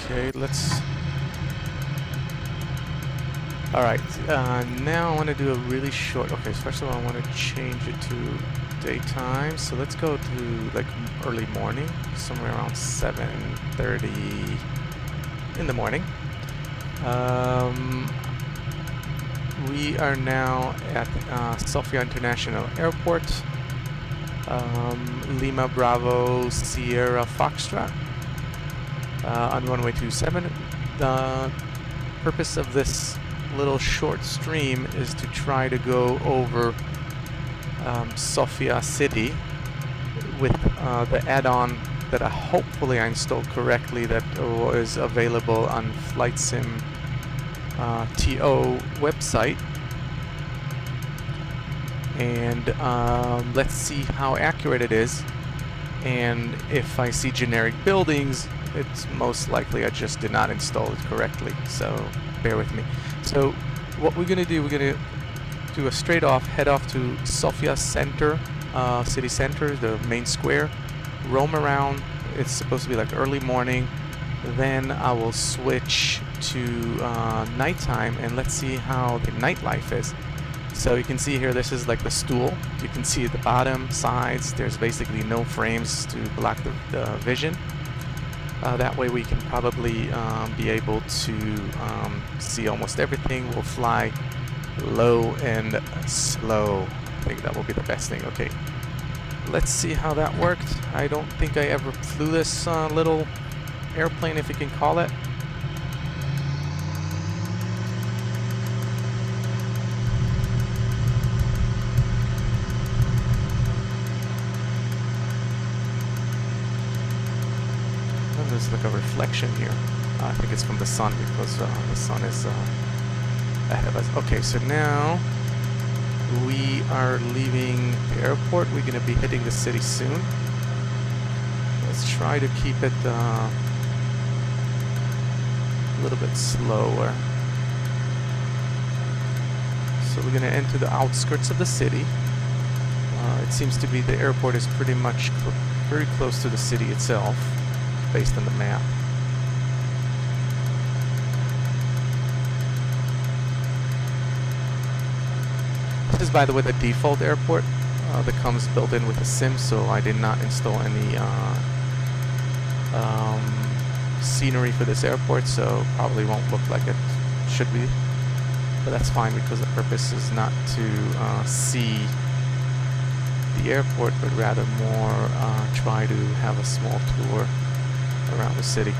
Okay, let's... Alright, now I want to do a really short... Okay, so first of all, I want to change it to daytime. So let's go to, like, early morning, somewhere around 7:30 in the morning. We are now at Sofia International Airport. Lima Bravo Sierra Foxtrot on runway 27. The purpose of this little short stream is to try to go over Sofia city with the add-on that hopefully I installed correctly, that is available on FlightSim TO website. And let's see how accurate it is, and if I see generic buildings, it's most likely I just did not install it correctly, so bear with me. So what we're going to do, we're going to do a straight off, head off to Sofia Center, city center, the main square, roam around. It's supposed to be like early morning, then I will switch to nighttime, and let's see how the nightlife is. So you can see here, this is like the stool. You can see at the bottom, sides, there's basically no frames to block the vision. That way we can probably be able to see almost everything. We'll fly low and slow. I think that will be the best thing. Okay, let's see how that worked. I don't think I ever flew this little airplane, if you can call it. There's like a reflection here. I think it's from the sun, because the sun is ahead of us. Okay, so now we are leaving the airport. We're going to be hitting the city soon. Let's try to keep it a little bit slower. So we're going to enter the outskirts of the city. It seems to be the airport is pretty much very close to the city itself, based on the map. This is, by the way, the default airport that comes built in with the sim, so I did not install any scenery for this airport, so probably won't look like it should be. But that's fine, because the purpose is not to see the airport, but rather more try to have a small tour around the city.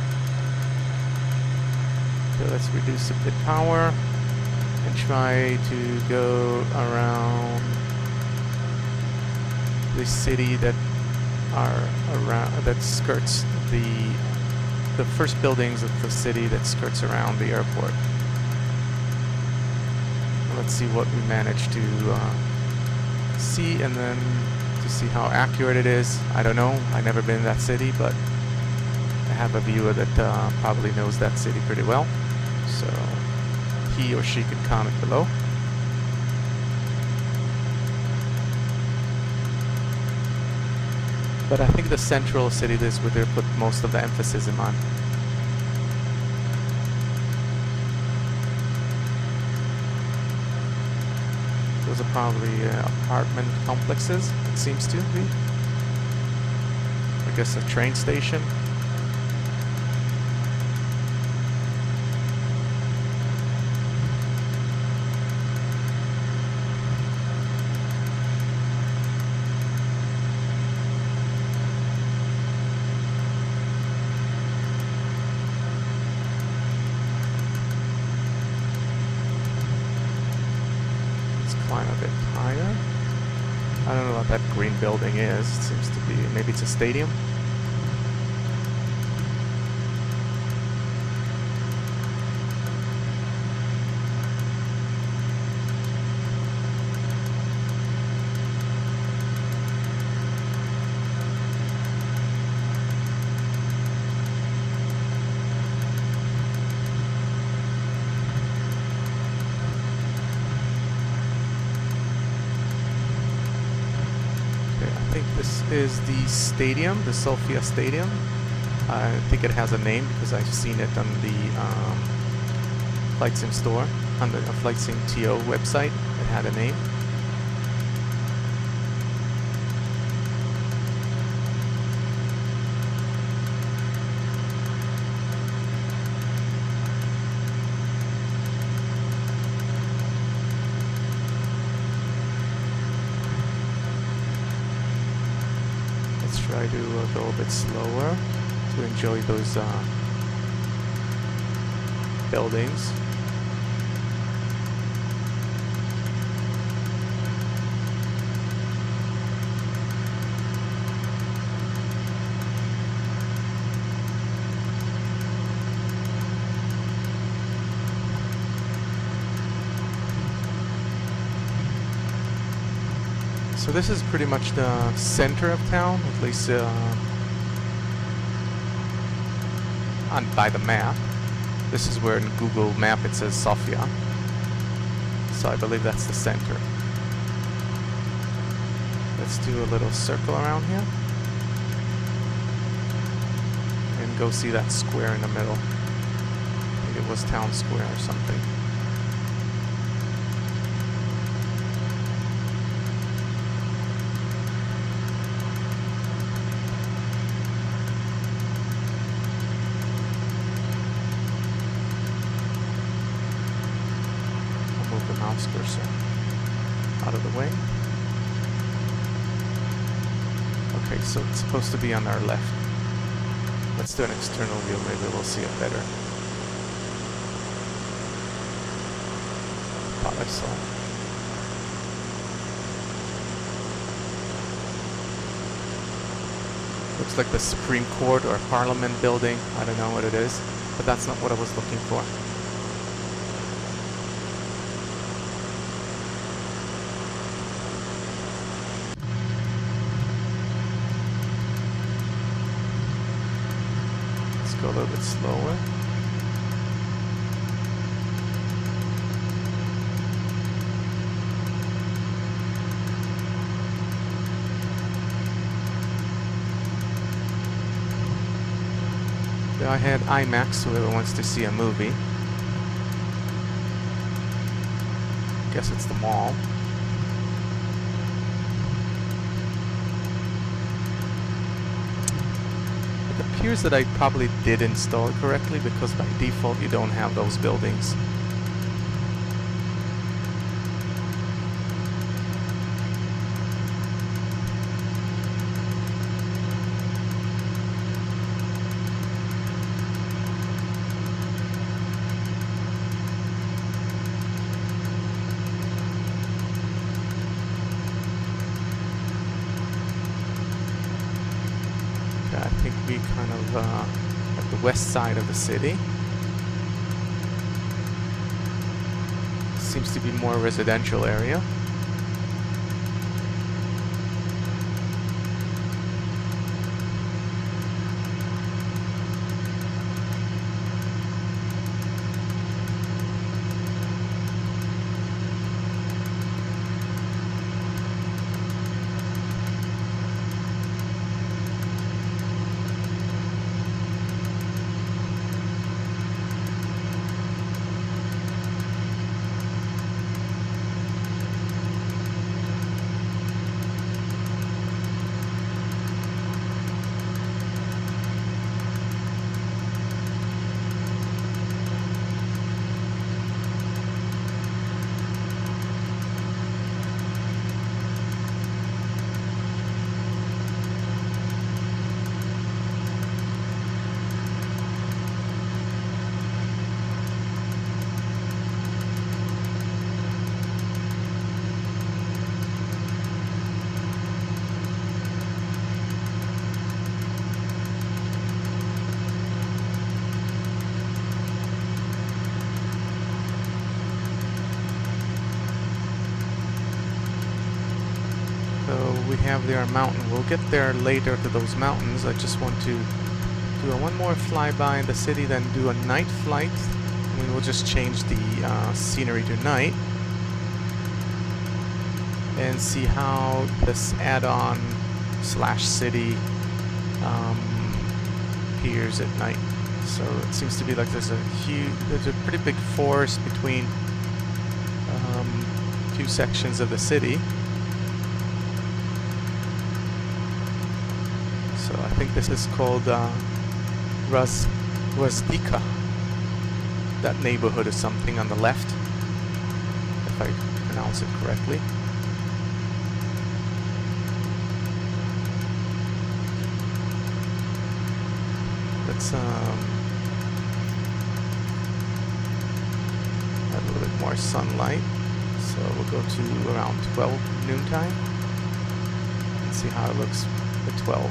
So let's reduce a bit power and try to go around the city that skirts the first buildings of the city that skirts around the airport. Let's see what we manage to see, and then to see how accurate it is. I don't know, I've never been in that city, but I have a viewer that probably knows that city pretty well, so he or she can comment below. But I think the central city is where they put most of the emphasis on. Those are probably apartment complexes, it seems to be. I guess a train station. Climb a bit higher. I don't know what that green building is. It seems to be, maybe it's a stadium. I think this is the stadium, the Sofia Stadium. I think it has a name because I've seen it on the Flight Sim store, on the Flight Sim TO website. It had a name. Let's try to go a bit slower to enjoy those buildings. So this is pretty much the center of town, at least by the map. This is where in Google Map it says Sofia. So I believe that's the center. Let's do a little circle around here. And go see that square in the middle. I think it was Town Square or something. Cursor out of the way. Okay, so it's supposed to be on our left. Let's do an external view, maybe we'll see it better. Thought I saw it. Looks like the Supreme Court or Parliament building. I don't know what it is, but that's not what I was looking for. Go a little bit slower. I had IMAX, whoever wants to see a movie. Guess it's the mall. It appears that I probably did install it correctly because by default you don't have those buildings. I think we kind of at the west side of the city. Seems to be more residential area. We have there a mountain. We'll get there later to those mountains. I just want to do one more flyby in the city, then do a night flight. I mean, we'll just change the scenery to night and see how this add-on /city appears at night. So it seems to be like there's a pretty big forest between two sections of the city. So I think this is called Razdika. That neighborhood is something on the left, if I pronounce it correctly. Let's add a little bit more sunlight. So we'll go to around 12 noontime and see how it looks at 12.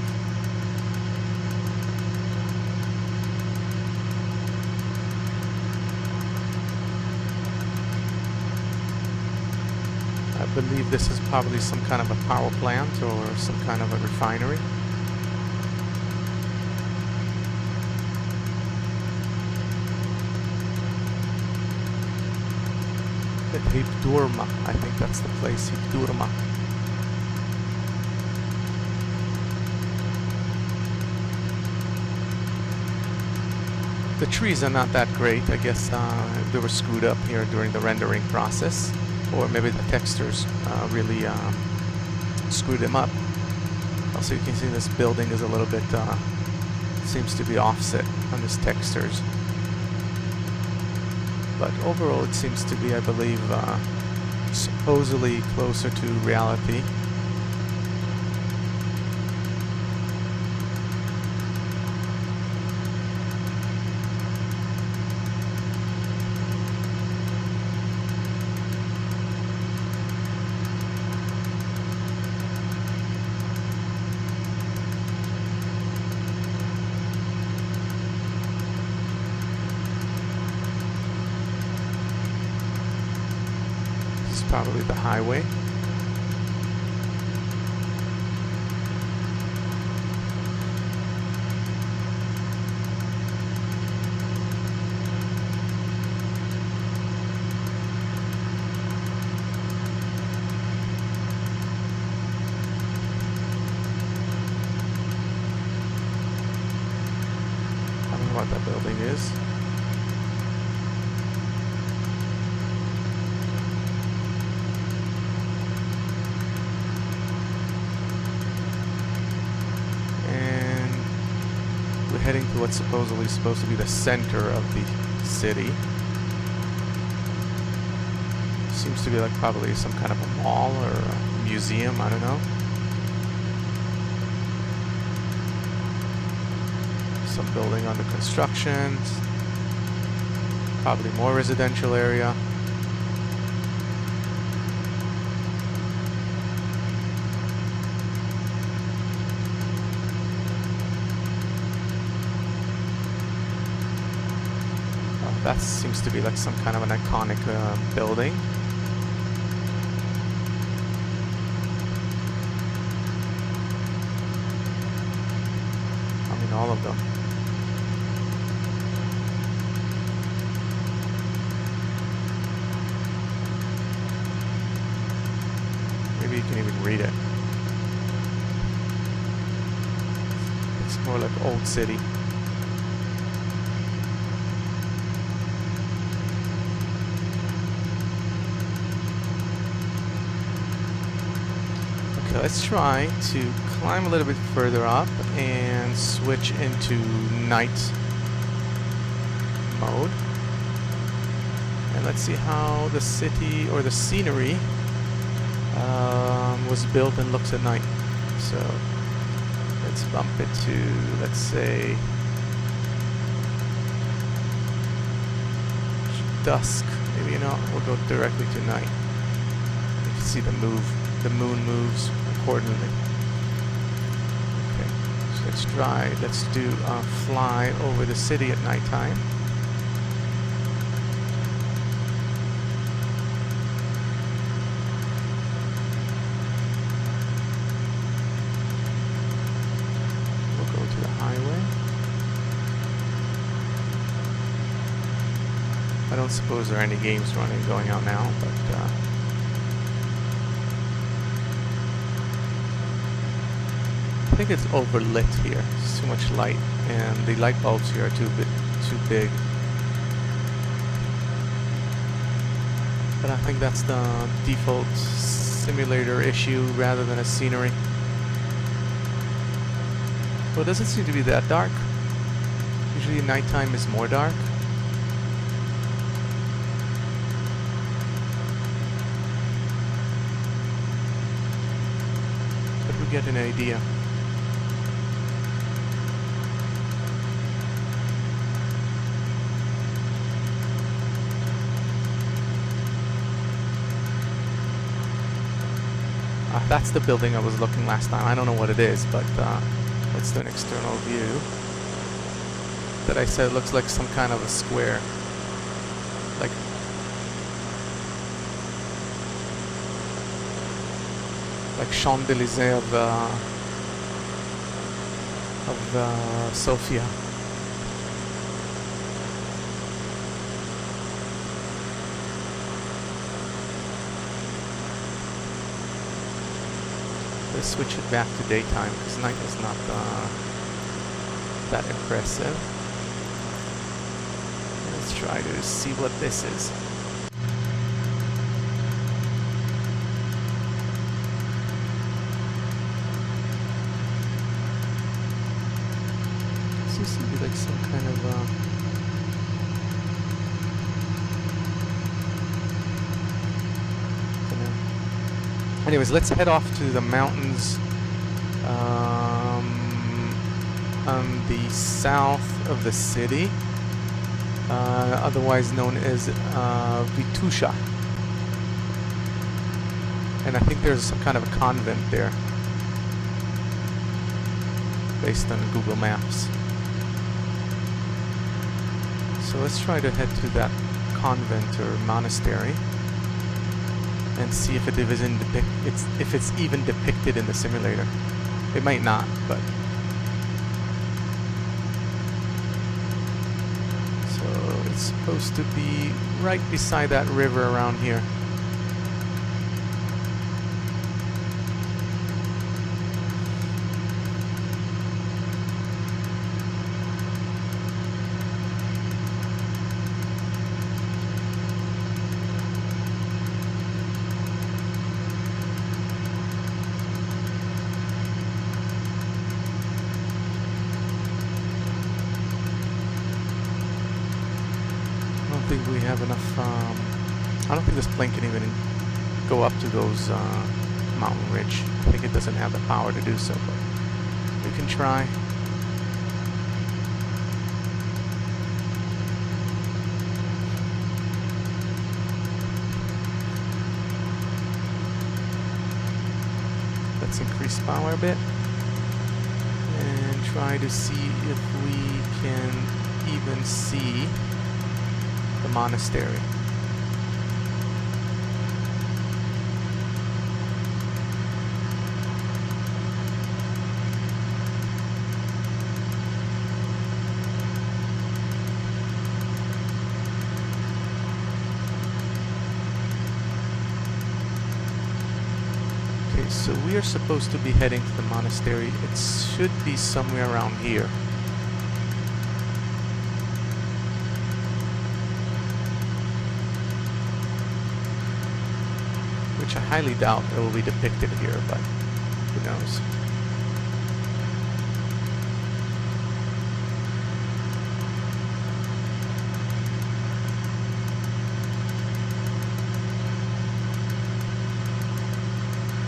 I believe this is probably some kind of a power plant or some kind of a refinery. Hipdurma, I think that's the place, Hipdurma. The trees are not that great. I guess they were screwed up here during the rendering process, or maybe the textures really screwed them up. Also, you can see this building is a little bit, seems to be offset on these textures. But overall it seems to be, I believe, supposedly closer to reality. Probably the highway. I don't know what that building is. Heading to what's supposedly supposed to be the center of the city. Seems to be like probably some kind of a mall or a museum, I don't know. Some building under construction. Probably more residential area. That seems to be like some kind of an iconic building. I mean, all of them. Maybe you can even read it. It's more like old city. Let's try to climb a little bit further up and switch into night mode. And let's see how the city or the scenery was built and looks at night. So let's bump it to, let's say, dusk. Maybe, you know, we'll go directly to night. You can see the moon moves accordingly. Okay, so let's do a fly over the city at nighttime. We'll go to the highway. I don't suppose there are any games going out now, but think it's overlit here. It's too much light, and the light bulbs here are too big. But I think that's the default simulator issue rather than a scenery. Well, it doesn't seem to be that dark. Usually nighttime is more dark. But we get an idea. That's the building I was looking last time. I don't know what it is, but let's do an external view. That I said looks like some kind of a square. Like Champs-Élysées of Sofia. Let's switch it back to daytime because night is not that impressive. Let's try to see what this is. Seems to be like some kind of anyways, let's head off to the mountains on the south of the city, otherwise known as Vitusha. And I think there's some kind of a convent there, based on Google Maps. So let's try to head to that convent or monastery and see if if it's even depicted in the simulator. It might not, but so it's supposed to be right beside that river around here. I don't think we have enough, I don't think this plane can even go up to those mountain ridge. I think it doesn't have the power to do so, but we can try. Let's increase power a bit and try to see if we can even see the monastery. Okay, so we are supposed to be heading to the monastery. It should be somewhere around here. Which I highly doubt it will be depicted here, but who knows.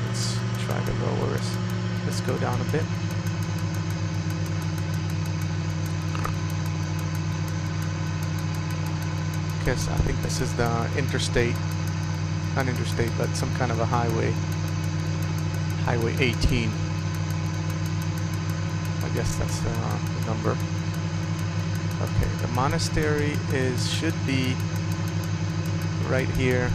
Let's try to lower us. Let's go down a bit. Guess I think this is the interstate. Not interstate, but some kind of a highway. Highway 18. I guess that's the number. Okay, the monastery should be right here.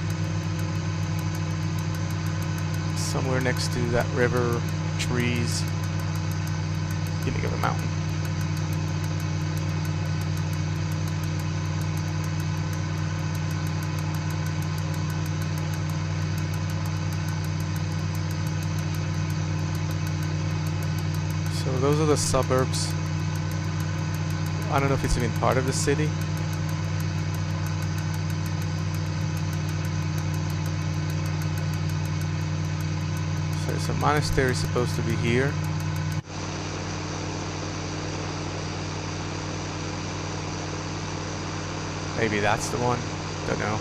Somewhere next to that river, trees, beginning of a mountain. So those are the suburbs. I don't know if it's even part of the city. So monastery is supposed to be here. Maybe that's the one. Don't know.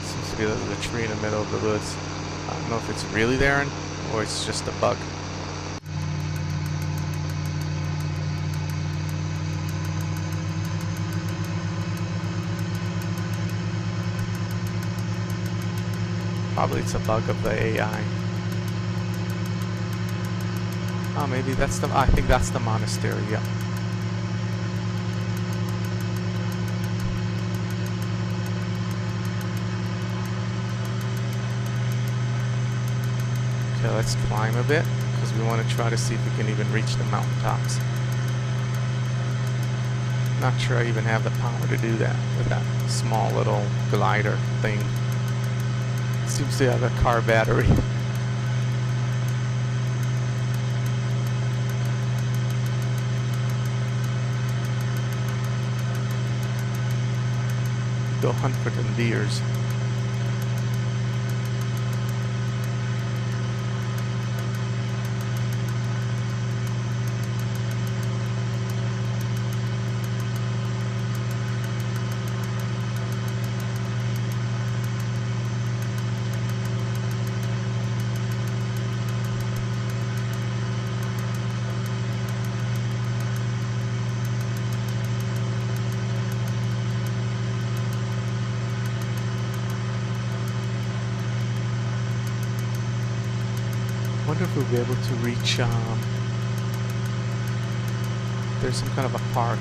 Seems to be a tree in the middle of the woods. I don't know if it's really there or it's just a bug. Probably it's a bug of the AI. Oh, maybe that's the... I think that's the monastery, yeah. Okay, let's climb a bit, because we want to try to see if we can even reach the mountaintops. Not sure I even have the power to do that with that small little glider thing. It seems to have a car battery. Go hunt for them deers. I wonder if we'll be able to reach, there's some kind of a park.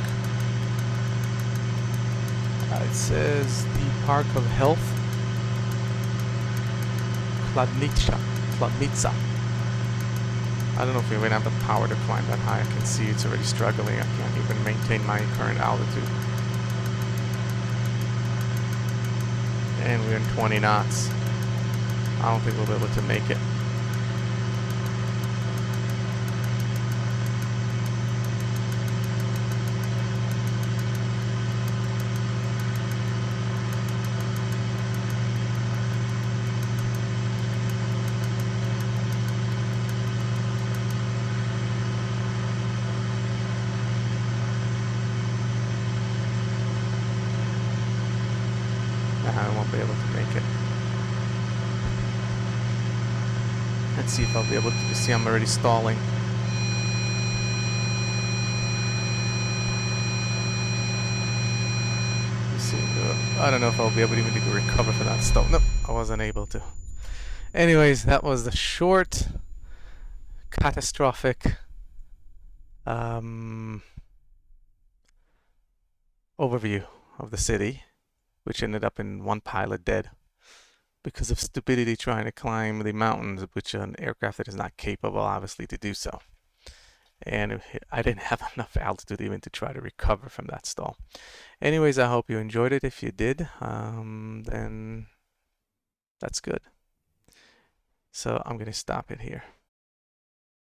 It says the Park of Health, Kladnica. I don't know if we're going to have the power to climb that high. I can see it's already struggling. I can't even maintain my current altitude. And we're in 20 knots. I don't think we'll be able to make it. I won't be able to make it. Let's see if I'll be able to see. I'm already stalling. Let's see. I don't know if I'll be able to even recover from that stall. Nope, I wasn't able to. Anyways, that was the short, catastrophic overview of the city, which ended up in one pilot dead because of stupidity trying to climb the mountains, which an aircraft that is not capable, obviously, to do so. And I didn't have enough altitude even to try to recover from that stall. Anyways, I hope you enjoyed it. If you did, then that's good. So I'm going to stop it here.